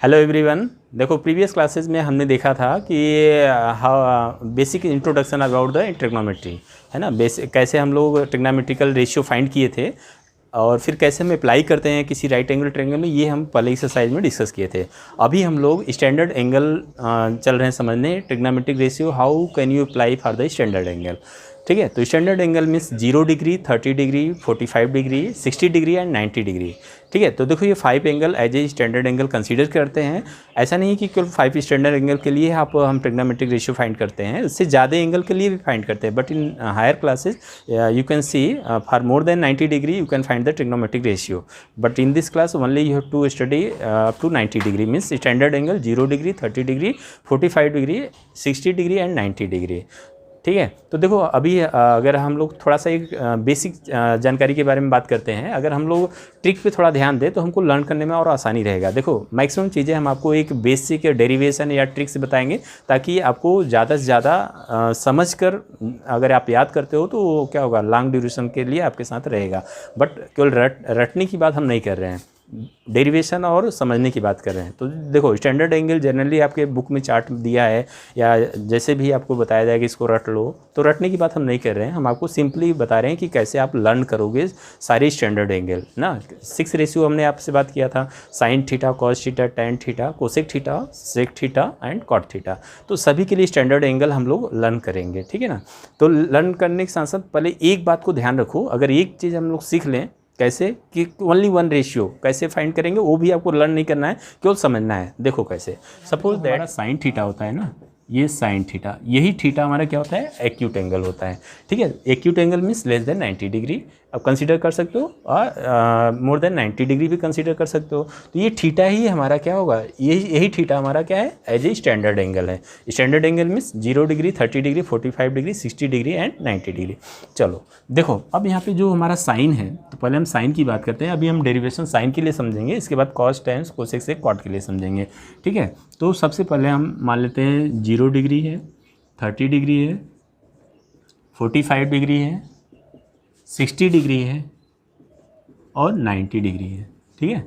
Hello everyone. देखो previous classes में हमने देखा था कि basic introduction about the trigonometry है ना। कैसे हम लोग ट्रिग्नोमेट्रिकल रेशियो फाइंड किए थे और फिर कैसे हम अप्लाई करते हैं किसी राइट एंगल ट्रायंगल में, ये हम पहले एक्सरसाइज में डिस्कस किए थे। अभी हम लोग स्टैंडर्ड एंगल चल रहे हैं समझने। Trigonometric ratio, how can you apply for the standard angle. ठीक है, तो standard angle means 0 degree, 30 degree, 45 degree, 60 degree and 90 degree. ठीक है, तो देखो ये 5 angle as a standard angle consider करते हैं। ऐसा नहीं कि केवल 5 स्टैंडर्ड एंगल के लिए हम ट्रिग्नोमेट्रिक रेशियो फाइंड करते हैं, उससे ज़्यादा एंगल के लिए भी फाइंड करते हैं। But in higher classes you can see for more than 90 degree you can find the trigonometric ratio. But in this class only you have to study up to 90 degree means standard angle 0 degree, 30 degree, 45 degree, 60 degree and 90 degree. ठीक है, तो देखो अभी अगर हम लोग थोड़ा सा एक बेसिक जानकारी के बारे में बात करते हैं। अगर हम लोग ट्रिक पे थोड़ा ध्यान दें तो हमको लर्न करने में और आसानी रहेगा। देखो मैक्सिमम चीज़ें हम आपको एक बेसिक डेरिवेशन या ट्रिक से बताएंगे ताकि आपको ज़्यादा से ज़्यादा समझ कर अगर आप याद करते हो तो क्या होगा, लॉन्ग ड्यूरेशन के लिए आपके साथ रहेगा। बट केवल रटने की बात हम नहीं कर रहे हैं, डेरिवेशन और समझने की बात कर रहे हैं। तो देखो स्टैंडर्ड एंगल जनरली आपके बुक में चार्ट दिया है या जैसे भी आपको बताया जाएगा इसको रट लो, तो रटने की बात हम नहीं कर रहे हैं। हम आपको सिंपली बता रहे हैं कि कैसे आप लर्न करोगे सारे स्टैंडर्ड एंगल ना। 6 रेशियो हमने आपसे बात किया था, sine theta, cos theta, tan theta, cosec theta, sec theta and cot theta. तो सभी के लिए स्टैंडर्ड एंगल हम लोग लर्न करेंगे। ठीक है ना, तो लर्न करने के साथ साथ पहले एक बात को ध्यान रखो, अगर एक चीज़ हम लोग सीख लें कैसे कि ओनली वन रेशियो कैसे फाइंड करेंगे, वो भी आपको लर्न नहीं करना है, केवल समझना है। देखो कैसे, सपोज दैट साइन थीटा होता है ना, ये साइन थीटा, यही थीटा हमारा क्या होता है, एक्यूट एंगल होता है। ठीक है, acute angle means less than 90 degree अब कंसीडर कर सकते हो और मोर देन 90 डिग्री भी कंसीडर कर सकते हो। तो ये थीटा ही हमारा क्या होगा, यही थीटा हमारा क्या है, एज ए स्टैंडर्ड एंगल है। Standard angle means 0 degree, 30 degree, 45 degree, 60 degree and 90 degree. चलो देखो अब यहाँ पे जो हमारा साइन है, तो पहले हम साइन की बात करते हैं। अभी हम डेरिवेशन साइन के लिए समझेंगे, इसके बाद कॉस, टैन, कोसेक से कॉट के लिए समझेंगे। ठीक है, तो सबसे पहले हम मान लेते हैं 0 डिग्री है, 30 डिग्री है, 45 डिग्री है, 60 डिग्री है और 90 डिग्री है। ठीक है,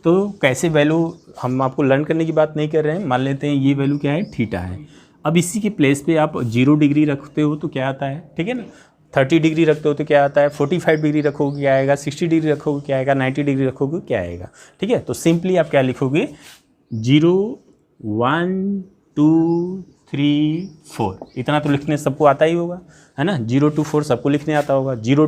तो कैसे वैल्यू हम आपको लर्न करने की बात नहीं कर रहे हैं। मान लेते हैं ये वैल्यू क्या है, थीटा है। अब इसी के प्लेस पे आप 0 डिग्री रखते हो तो क्या आता है, ठीक है ना, 30 डिग्री रखते हो तो क्या आता है, 45 डिग्री रखोगे क्या आएगा, 60 डिग्री रखोगे क्या आएगा, 90 डिग्री रखोगे क्या आएगा। ठीक है, तो सिंपली आप क्या लिखोगे, 0, 1, 2, 3, 4, इतना तो लिखने सबको आता ही होगा, है ना। 0 to 4 सबको लिखने आता होगा। 0,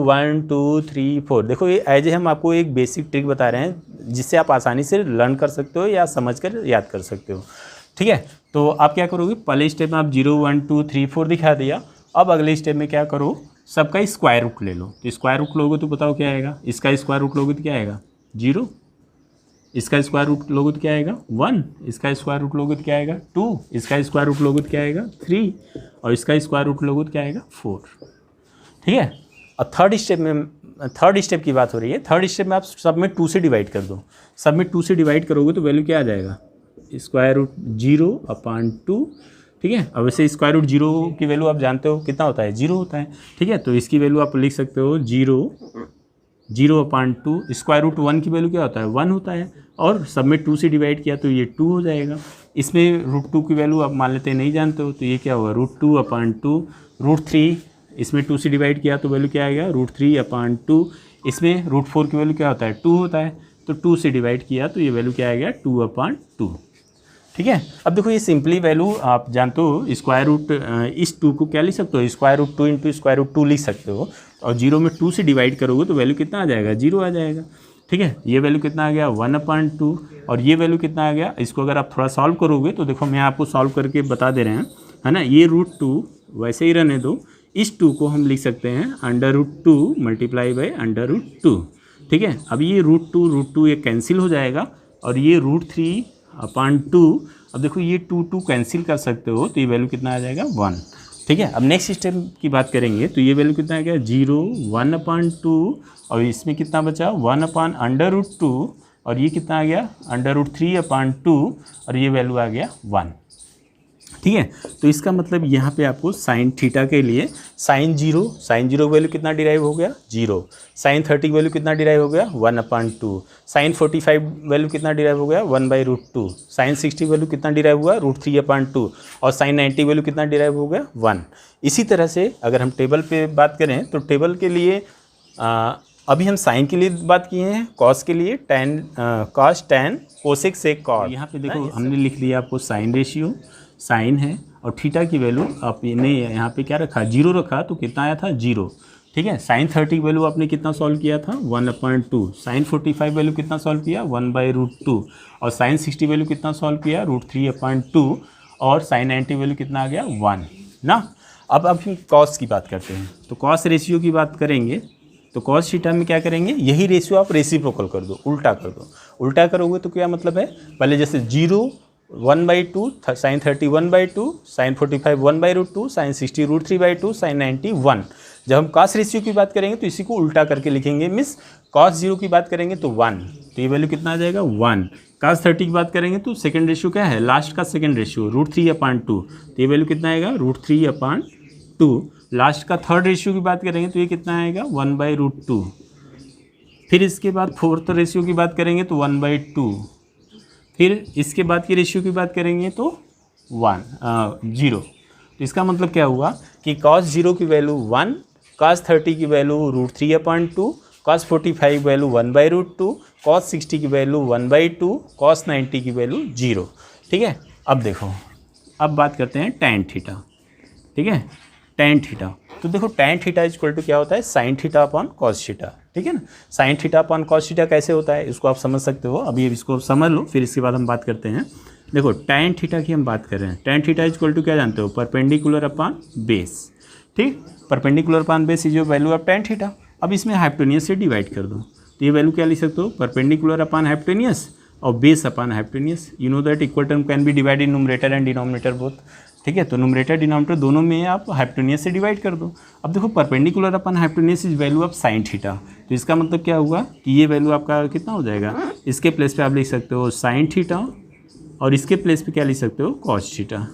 1, 2, 3, 4। देखो ये एज ए हम आपको एक बेसिक ट्रिक बता रहे हैं जिससे आप आसानी से लर्न कर सकते हो या समझ कर याद कर सकते हो। ठीक है, तो आप क्या करोगे, पहले स्टेप में आप 0, 1, 2, 3, 4 दिखा दिया। अब अगले स्टेप में क्या करो, सबका स्क्वायर रूट ले लो। तो स्क्वायर रूट लोगे तो बताओ क्या आएगा, इसका स्क्वायर रूट लोगे तो क्या आएगा, 0, इसका स्क्वायर रूट लोगे तो क्या आएगा, 1, इसका स्क्वायर रूट लोगे तो क्या आएगा, 2, इसका स्क्वायर रूट लोगे तो क्या आएगा, 3, और इसका स्क्वायर रूट लोगे तो क्या आएगा, 4। ठीक है, और थर्ड स्टेप की बात हो रही है। थर्ड स्टेप में आप सब में 2 से डिवाइड कर दो। सब में 2 से डिवाइड करोगे तो वैल्यू क्या आ जाएगा, स्क्वायर रूट 0/2। ठीक है, अब वैसे स्क्वायर रूट 0 की वैल्यू आप जानते हो कितना होता है, 0 होता है। ठीक है, तो इसकी वैल्यू आप लिख सकते हो 0/2। स्क्वायर रूट 1 की वैल्यू क्या होता है, 1 होता है, और सब में 2 से डिवाइड किया तो ये 2 हो जाएगा। इसमें रूट 2 की वैल्यू आप मान लेते हैं नहीं जानते हो, तो ये क्या होगा, √2/2। √3 इसमें 2 से डिवाइड किया तो वैल्यू क्या आएगा, √3/2। इसमें √4 की वैल्यू क्या होता है, 2 होता है, तो 2 से डिवाइड किया तो ये वैल्यू क्या आएगा, 2/2। ठीक है, अब देखो ये सिंपली वैल्यू आप जानते हो, स्क्वायर रूट इस 2 को क्या लिख सकते हो, square root 2 into square root 2 लिख सकते हो, और 0 में 2 से डिवाइड करोगे तो वैल्यू कितना आ जाएगा, 0 आ जाएगा। ठीक है, ये वैल्यू कितना आ गया, 1/2, और ये वैल्यू कितना आ गया। इसको अगर आप थोड़ा सॉल्व करोगे तो देखो मैं आपको सॉल्व करके बता दे रहे हैं, है ना। ये √2 वैसे ही रहने दो, इस 2 को हम लिख सकते हैं √2 मल्टीप्लाई बाई √2। ठीक है, अब ये √2 ये कैंसिल हो जाएगा, और ये √3/2। अब देखो ये 2 कैंसिल कर सकते हो तो ये वैल्यू कितना आ जाएगा, 1। ठीक है, अब नेक्स्ट स्टेप की बात करेंगे तो ये वैल्यू कितना आ गया, 0, 1/2, और इसमें कितना बचा, 1/√2, और ये कितना आ गया, √3/2, और ये वैल्यू आ गया 1। ठीक है। तो इसका मतलब यहाँ पे आपको साइन थीटा के लिए साइन जीरो की वैल्यू कितना डिराइव हो गया 0, साइन 30 की वैल्यू कितना डिराइव हो गया 1/2, साइन 45 वैल्यू कितना डिराइव हो गया 1/√2, साइन 60 वैल्यू कितना डिराइव हुआ √3/2 और साइन 90 वैल्यू कितना डिराइव हो गया 1। इसी तरह से अगर हम टेबल पे बात करें तो टेबल के लिए अभी हम साइन के लिए बात किए हैं, कॉस के लिए tan cos tan cosec sec cot. यहाँ पे देखो हमने लिख दिया आपको साइन रेशियो, साइन है और थीटा की वैल्यू आपने यहाँ पे क्या रखा 0 रखा तो कितना आया था 0। ठीक है। साइन 30 की वैल्यू आपने कितना सॉल्व किया था 1/2, साइन 45 वैल्यू कितना सॉल्व किया 1/√2 और साइन 60 वैल्यू कितना सॉल्व किया √3/2 और साइन 90 वैल्यू कितना आ गया 1 ना। अब हम कॉस की बात करते हैं, तो कॉस रेशियो की बात करेंगे तो कॉस थीटा में क्या करेंगे, यही रेशियो आप रेसिप्रोकल कर दो, उल्टा कर दो। उल्टा करोगे तो क्या मतलब है, पहले जैसे 0 1/2, साइन 30 1/2, साइन 45 1/√2, साइन 60 √3/2, साइन 90 1। जब हम कॉस रेशियो की बात करेंगे तो इसी को उल्टा करके लिखेंगे, मीन्स कॉस 0 की बात करेंगे तो 1, तो ये वैल्यू कितना आ जाएगा 1। कॉस 30 की बात करेंगे तो सेकंड रेशियो क्या है, लास्ट का सेकंड रेशियो √3/2, तो ये वैल्यू कितना आएगा √3/2। लास्ट का थर्ड रेशियो की बात करेंगे तो ये कितना आएगा 1/√2। फिर इसके बाद फोर्थ रेशियो की बात करेंगे तो 1/2। फिर इसके बाद की रेशियो की बात करेंगे तो 0। तो इसका मतलब क्या हुआ कि cos 0 की वैल्यू 1, cos 30 की वैल्यू √3/2, cos 45 की वैल्यू 1/√2, cos 60 की वैल्यू 1/2, cos 90 की वैल्यू 0। ठीक है। अब देखो, अब बात करते हैं tan थीटा। ठीक है, tan थीटा, तो देखो tan थीटा इक्वल टू क्या होता है sin theta upon cos theta. ठीक है ना, sin theta upon cos theta कैसे होता है इसको आप समझ सकते हो, अभी इसको समझ लो फिर इसके बाद हम बात करते हैं। देखो tan थीटा की हम बात कर रहे हैं, tan थीटा इक्वल टू क्या जानते हो, परपेंडिकुलर अपॉन बेस। ठीक, perpendicular upon base is your value of tan theta. अब इसमें हाइपोटेनियस से डिवाइड कर दो तो ये वैल्यू क्या लिख सकते हो, परपेंडिकुलर अपॉन हाइपोटेनियस और base upon hypotenuse. You know that equal term can be divide in numerator and denominator both. ठीक है, तो न्यूमरेटर डिनोमिनेटर दोनों में आप हाइपोटेनियस से डिवाइड कर दो। अब देखो perpendicular upon hypotenuse is value of sine theta, तो इसका मतलब क्या हुआ कि ये वैल्यू आपका कितना हो जाएगा, इसके प्लेस पे आप लिख सकते हो साइन थीटा और इसके प्लेस पे क्या लिख सकते हो कॉस थीटा।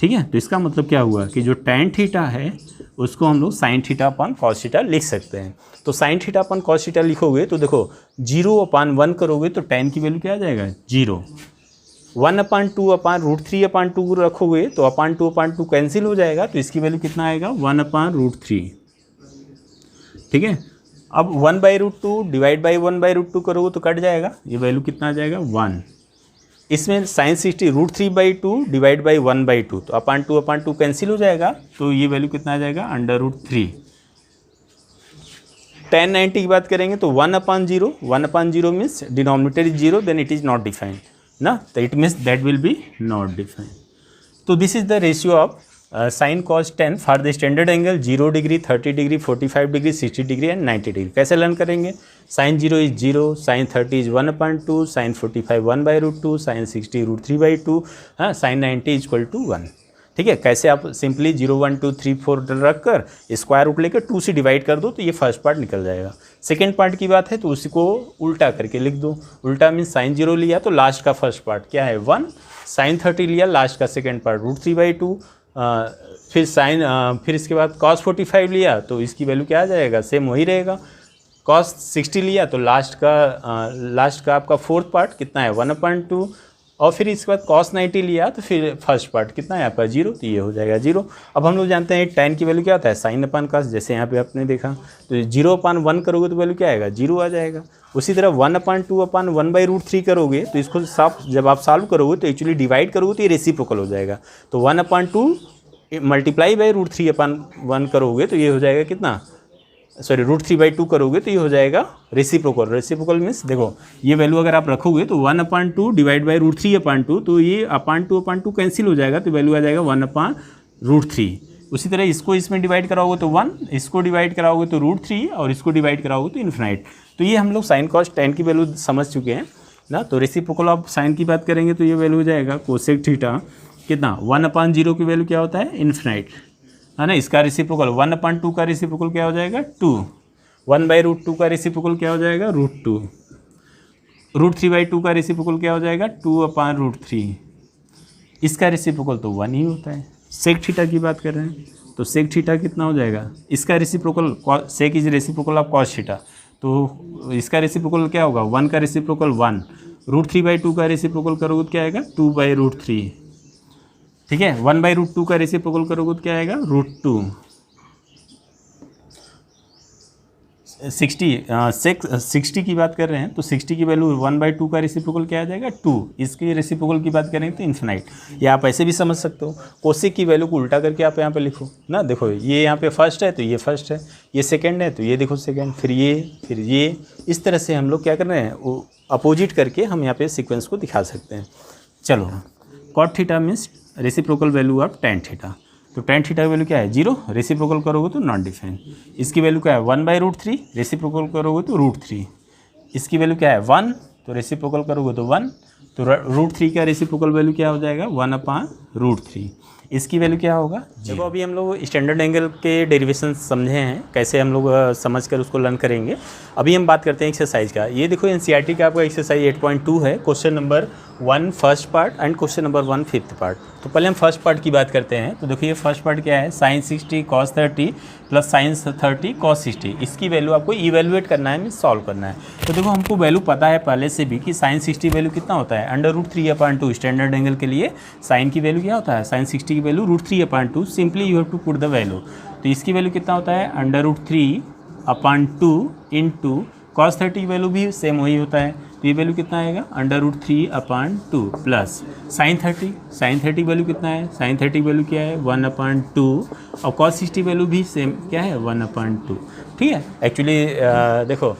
ठीक है, तो इसका मतलब क्या हुआ कि जो tan थीटा है उसको हम लोग साइन थीटा अपन कॉस थीटा लिख सकते हैं। तो साइन थीटा अपन कॉस थीटा लिखोगे तो देखो 0/1 करोगे तो tan की वैल्यू क्या आ जाएगा 0, 1/2/√3/2 रखोगे तो 2/2 कैंसिल हो जाएगा, तो इसकी वैल्यू कितना आएगा 1/√3। ठीक है, अब 1/√2 डिवाइड बाई 1/√2 करोगे तो कट जाएगा, ये वैल्यू कितना आ जाएगा 1। इसमें साइन 60 √3/2 डिवाइड बाई 1/2 तो 2/2 कैंसिल हो जाएगा, तो ये वैल्यू कितना आ जाएगा √3। tan 90 की बात करेंगे तो 1/0 means denominator is 0, then it is not defined ना, तो it means that will be not defined. तो this is the ratio of sine cos tan for the standard angle 0 degree, 30 degree, 45 degree, 60 degree and 90 degree. कैसे learn करेंगे, sine 0 is 0, sine 30 is 1/2, sine 45 1/√2, sine 60 √3/2, हाँ, sign 90 equal to 1। ठीक है, कैसे आप simply 0 1 2 3 4 रख कर स्क्वायर रूट लेकर 2 से डिवाइड कर दो तो ये फर्स्ट पार्ट निकल जाएगा। सेकेंड पार्ट की बात है तो उसी को उल्टा करके लिख दो। उल्टा मीन्स साइन 0 लिया तो लास्ट का फर्स्ट पार्ट क्या है 1, साइन 30 लिया लास्ट का सेकेंड पार्ट √3/2, फिर इसके बाद cos 45 लिया तो इसकी वैल्यू क्या आ जाएगा, सेम वही रहेगा। cos 60 लिया तो लास्ट का आपका फोर्थ पार्ट कितना है 1/2, और फिर इसके बाद cos 90 लिया तो फिर फर्स्ट पार्ट कितना है आपका 0, तो ये हो जाएगा 0। अब हम लोग जानते हैं tan की वैल्यू क्या होता है साइन अपन cos, जैसे यहाँ पे आपने देखा तो 0/1 करोगे तो वैल्यू क्या आएगा 0 आ जाएगा। उसी तरह 1/2/1/√3 करोगे तो इसको जब आप सॉल्व करोगे तो एक्चुअली डिवाइड करोगे तो ये रेसिप्रोकल हो जाएगा। तो 1/2 मल्टीप्लाई बाई √3/1 करोगे तो ये हो जाएगा कितना, सॉरी √3/2 करोगे तो ये हो जाएगा रेसिप्रोकल। रेसिप्रोकल मीन्स देखो ये वैल्यू अगर आप रखोगे तो 1/2 डिवाइड बाई √3/2 तो ये 2/2 कैंसिल हो जाएगा, तो वैल्यू आ जाएगा 1/√3। उसी तरह इसको इसमें डिवाइड कराओगे तो 1, इसको डिवाइड कराओगे तो √3 और इसको डिवाइड कराओगे तो इन्फिनाइट। तो ये हम लोग साइन कॉस tan की वैल्यू समझ चुके हैं ना। तो रेसिप्रोकल ऑफ साइन की बात करेंगे तो ये वैल्यू हो जाएगा कोसेक थीटा कितना 1/0 की वैल्यू क्या होता है इन्फिनाइट, है ना। इसका रेसिप्रोकल 1/2 का रेसिप्रोकल क्या हो जाएगा 2, 1/√2 का रेसिप्रोकल क्या हो जाएगा √2, √3/2 का रेसिप्रोकल क्या हो जाएगा 2/√3, इसका रेसिप्रोकल तो 1 ही होता है। सेक थीटा की बात कर रहे हैं तो सेक थीटा कितना हो जाएगा, इसका reciprocal sec is reciprocal of cos theta, तो इसका रेसिप्रोकल क्या होगा, 1 का रेसिप्रोकल 1, √3/2 का रेसिप्रोकल करोगे तो क्या आएगा 2/√3, ठीक है। 1/√2 का रेसिप्रोकल करोगे तो क्या आएगा √2। 60 की बात कर रहे हैं तो 60 की वैल्यू 1/2 का रेसिप्रोकल क्या आ जाएगा 2, इसकी रेसिप्रोकल की बात करें तो इन्फिनाइट। या आप ऐसे भी समझ सकते हो, कोसेक की वैल्यू को उल्टा करके आप यहाँ पे लिखो ना। देखो ये यहाँ पे फर्स्ट है तो ये फर्स्ट है, ये सेकंड है तो ये देखो सेकंड, फिर ये, इस तरह से हम लोग क्या कर रहे हैं, वो अपोजिट करके हम यहाँ पे सीक्वेंस को दिखा सकते हैं। चलो, cot theta means reciprocal value of tan theta, तो टेन थीटा की वैल्यू क्या है 0, रेसिप्रोकल करोगे तो नॉट डिफाइन। इसकी वैल्यू क्या है 1/√3, रेसिप्रोकल करोगे तो √3। इसकी वैल्यू क्या है 1, तो रेसिप्रोकल करोगे तो 1, तो √3 का रेसिप्रोकल वैल्यू क्या हो जाएगा 1/√3। इसकी वैल्यू क्या होगा, देखो अभी हम लोग स्टैंडर्ड एंगल के डेरिवेशन समझे हैं, कैसे हम लोग समझ कर उसको लर्न करेंगे। अभी हम बात करते हैं एक्सरसाइज का। ये देखो एनसीईआरटी का आपका एक्सरसाइज 8.2 है, question number 1 first part and question number 1 fifth part. तो पहले हम फर्स्ट पार्ट की बात करते हैं। तो देखो ये फर्स्ट पार्ट क्या है, sin 60 cos 30 plus sin 30 cos 60, इसकी वैल्यू आपको इवेलुएट करना है, मीन सॉल्व करना है। तो देखो हमको वैल्यू पता है पहले से भी कि sin 60 वैल्यू कितना होता है √3/2। स्टैंडर्ड एंगल के लिए sin की वैल्यू क्या होता है, sin 60 की value √3/2, simply you have to put the value. तो इसकी वैल्यू कितना होता है √3/2 इंटू cos 30 की वैल्यू भी सेम वही होता है, तो ये वैल्यू कितना आएगा √3/2 प्लस sin 30 वैल्यू कितना है, sin 30 वैल्यू क्या है 1/2 और cos 60 वैल्यू भी सेम क्या है 1/2, ठीक है। एक्चुअली देखो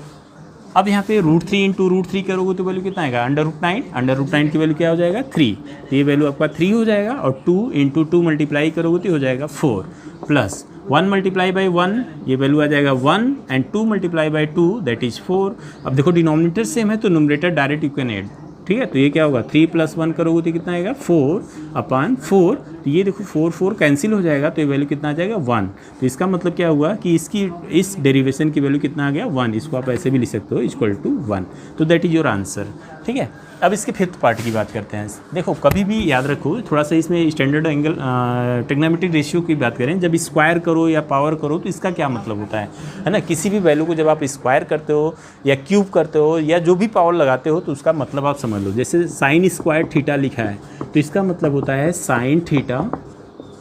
अब यहाँ पे √3 इंटू √3 करोगे तो वैल्यू कितना आएगा √9 की वैल्यू क्या हो जाएगा 3, तो ये वैल्यू आपका 3 हो जाएगा, और 2 इंटू 2 मल्टीप्लाई करोगे तो हो जाएगा 4 प्लस 1 मल्टीप्लाई बाई 1, ये वैल्यू आ जाएगा 1 and 2 multiply by 2 that is 4। अब देखो डिनोमिनेटर सेम है तो numerator direct you can add, ठीक है। तो ये क्या होगा 3 + 1 करोगे तो कितना आएगा 4/4, तो ये देखो 4 कैंसिल हो जाएगा, तो ये वैल्यू कितना आ जाएगा 1। तो इसका मतलब क्या हुआ कि इस डेरिवेशन की वैल्यू कितना आ गया 1, इसको आप ऐसे भी लिख सकते हो =1, तो दैट इज़ योर आंसर, ठीक है। अब इसके फिफ्थ पार्ट की बात करते हैं। देखो कभी भी याद रखो थोड़ा सा, इसमें स्टैंडर्ड एंगल ट्रिग्नोमेट्रिक रेशियो की बात करें, जब स्क्वायर करो या पावर करो तो इसका क्या मतलब होता है ना। किसी भी वैल्यू को जब आप स्क्वायर करते हो या क्यूब करते हो या जो भी पावर लगाते हो तो उसका मतलब आप समझ लो। जैसे sin स्क्वायर थीटा लिखा है तो इसका मतलब होता है sin थीटा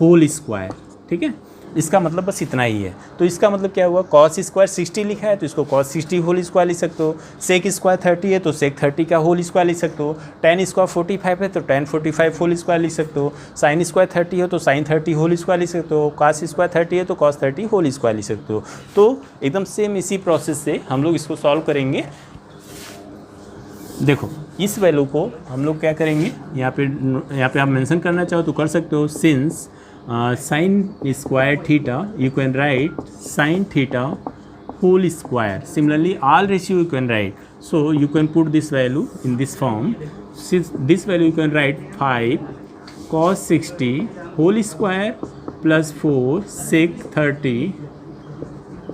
होल स्क्वायर, ठीक है। इसका मतलब बस इतना ही है। तो इसका मतलब क्या हुआ, cos स्क्वायर 60 लिखा है तो इसको cos 60 होल स्क्वायर लिख सकते हो, sec स्क्वायर 30 है तो sec 30 का होल स्क्वायर लिख सकते हो, tan स्क्वायर 45 है तो tan 45 होल स्क्वायर लिख सकते हो, sin स्क्वायर 30 है तो sin 30 होल स्क्वायर लिख सकते हो, cos स्क्वायर 30 है तो cos 30 होल स्क्वायर लिख सकते हो। तो एकदम सेम इसी प्रोसेस से हम लोग इसको सॉल्व करेंगे। देखो इस वैल्यू को हम लोग क्या करेंगे, यहाँ पे आप मेंशन करना चाहो तो कर सकते हो। Since sin square theta you can write sin theta whole square, similarly all ratio you can write, so you can put this value in this form. Since this value you can write 5 cos 60 whole square plus 4 sec 30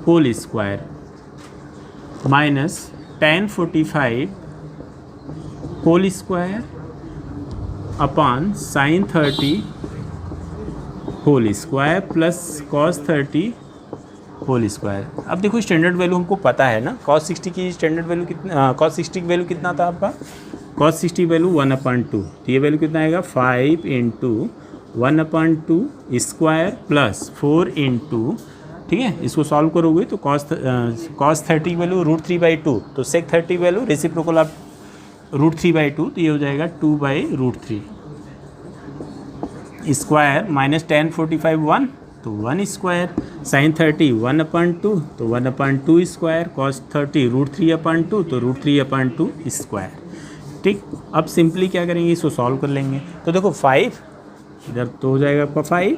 whole square minus tan 45 whole square upon sin 30 whole square plus cos 30 whole square. अब देखो standard value हमको पता है ना, cos 60 की standard value कितना, cos 60 की value कितना था आपका, cos 60 वैल्यू 1/2, तो ये वैल्यू कितना आएगा 5 इंटू 1/2 स्क्वायर प्लस 4 इंटू, ठीक है। इसको सॉल्व करोगे तो cos 30 वैल्यू √3/2, तो sec 30 वैल्यू रेसिप्रोकल आप √3/2, तो ये हो जाएगा 2/√3 स्क्वायर माइनस tan 45 1 तो 1 स्क्वायर, sin 30 1/2 तो 1/2 स्क्वायर, cos 30 √3/2 तो √3/2 स्क्वायर, ठीक। अब सिंपली क्या करेंगे, इसको सॉल्व कर लेंगे। तो देखो 5 इधर तो हो जाएगा आपका 5,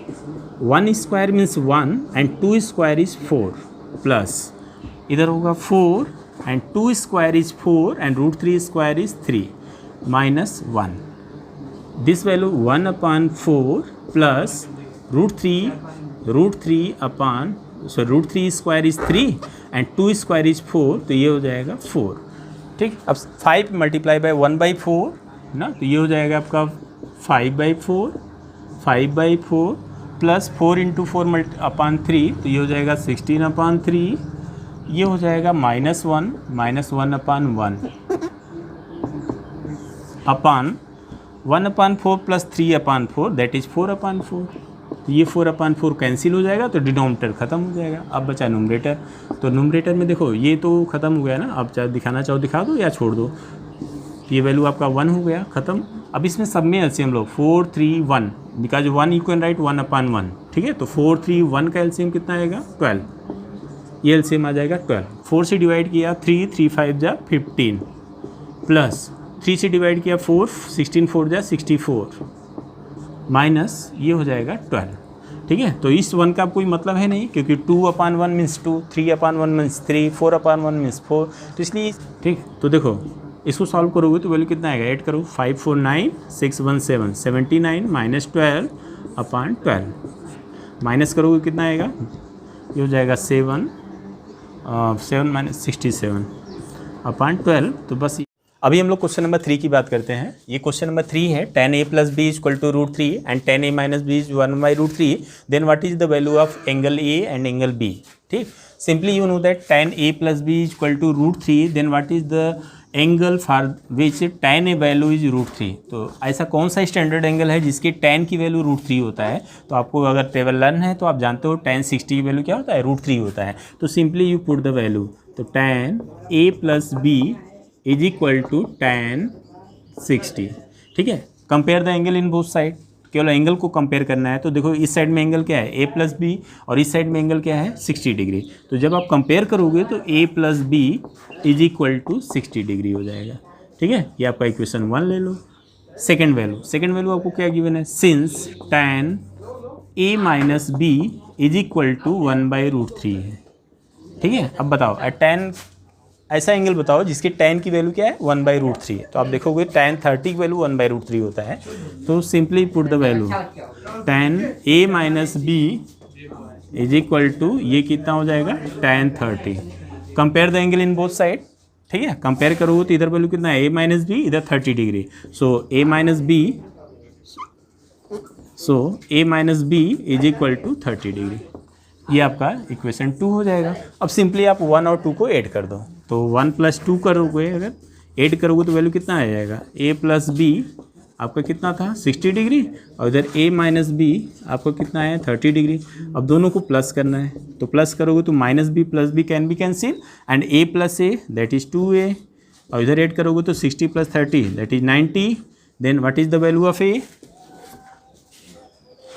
1 square means 1 and 2 square is 4 plus इधर होगा 4 and 2 square is 4 and √3 square is 3 minus 1, this value 1/4 plus √3 square is 3 and 2 square is 4, तो ये हो जाएगा 4, ठीक। अब 5 मल्टीप्लाई बाय 1/4 ना, तो ये हो जाएगा आपका 5/4, 5/4 प्लस 4 इंटू 4 अपान 3, तो ये हो जाएगा 16/3, ये हो जाएगा -1 अपान 1 अपान 1/4 प्लस 3/4 दैट इज़ 4/4। तो ये 4/4 कैंसिल हो जाएगा, तो डिनोमिनेटर ख़त्म हो जाएगा। अब बचा न्यूमरेटर, तो न्यूमरेटर में देखो ये तो ख़त्म हो गया ना, अब चाहे दिखाना चाहो दिखा दो या छोड़ दो। ये वैल्यू आपका 1 हो गया, ख़त्म। अब इसमें सब में LCM low, 4 3 1, because 1 you can write 1/1, ठीक है। तो 4 3 1 का एलसीएम कितना आएगा 12, ये एलसीएम आ जाएगा 12। 4 से डिवाइड किया 3 3 5 जा 15, प्लस 3 से डिवाइड किया 4 16 4 जा 64, माइनस ये हो जाएगा 12, ठीक है। तो इस 1 का कोई मतलब है नहीं, क्योंकि 2/1 मीन्स 2, 3/1 मीन्स 3, 4/1 मीन्स 4, तो इसलिए ठीक। तो देखो इसको सॉल्व करोगे तो वैल्यू कितना आएगा, ऐड करो 5 4 9 6 1 7 79 माइनस 12/12, माइनस करोगे कितना आएगा, ये हो जाएगा 7 माइनस 67/12। तो बस अभी हम लोग क्वेश्चन नंबर 3 की बात करते हैं। ये क्वेश्चन नंबर 3 है, tan a plus B equal to √3 and tan a minus B is 1/√3, then what is the value of angle a and angle b। ठीक, simply you know that tan a plus B equal to √3, then what is the angle for which tan a value is √3। तो ऐसा कौन सा standard angle है जिसके tan की value √3 होता है। तो आपको अगर टेबल लर्न है तो आप जानते हो tan 60 की वैल्यू क्या होता है, √3 होता है। तो simply you put the value, तो tan a plus B is equal to tan 60, ठीक है। Compare the angle in both side, केवल एंगल को कंपेयर करना है। तो देखो इस साइड में एंगल क्या है a प्लस बी, और इस साइड में एंगल क्या है 60 डिग्री। तो जब आप कंपेयर करोगे तो a plus B is equal to 60 degree हो जाएगा, ठीक है। ये आपका इक्वेशन 1 ले लो। सेकेंड वैल्यू आपको क्या गिवन है, since tan a minus B is equal to 1/√3 है, ठीक है। अब बताओ tan ऐसा एंगल बताओ जिसके tan की वैल्यू क्या है 1/√3। तो आप देखोगे tan 30 की वैल्यू 1/√3 होता है। तो simply put the value tan a minus B is equal to, ये कितना हो जाएगा tan 30। Compare the angle in both side, ठीक है। कंपेयर करोगे तो इधर वैल्यू कितना है a माइनस बी, इधर 30 degree. So a minus B is equal to 30 degree. ये आपका इक्वेशन 2 हो जाएगा। अब सिंपली आप 1 और 2 को ऐड कर दो, तो 1 + 2 करोगे, अगर ऐड करोगे तो वैल्यू कितना आ जाएगा, a प्लस बी आपका कितना था 60 डिग्री, और इधर a माइनस बी आपका कितना है 30 डिग्री। अब दोनों को प्लस करना है, तो प्लस करोगे तो minus B plus B can be cancel, and a plus a that is 2a, और इधर ऐड करोगे तो 60 + 30 that is 90। Then what is the value of a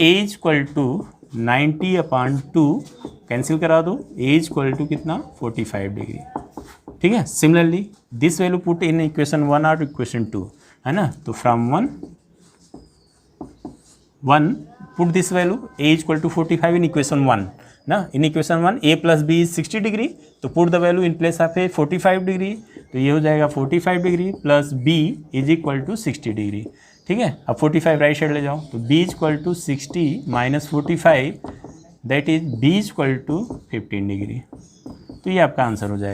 is equal to 90/2, cancel करा दो, एज इक्वल टू कितना 45 degree, ठीक है। Similarly this value put in equation 1 और इक्वेशन 2, है ना। तो from 1 put this value as equal to 45 in equation 1 ना। In equation 1 a plus B is 60 degree, तो put the value in place of a 45 degree. तो ये हो जाएगा 45 degree plus b is equal to 60 degree, ठीक है। अब 45 right side ले जाओ, तो b equal to 60 minus 45 that is b equal to 15 degree. तो ये आपका आंसर हो जाएगा।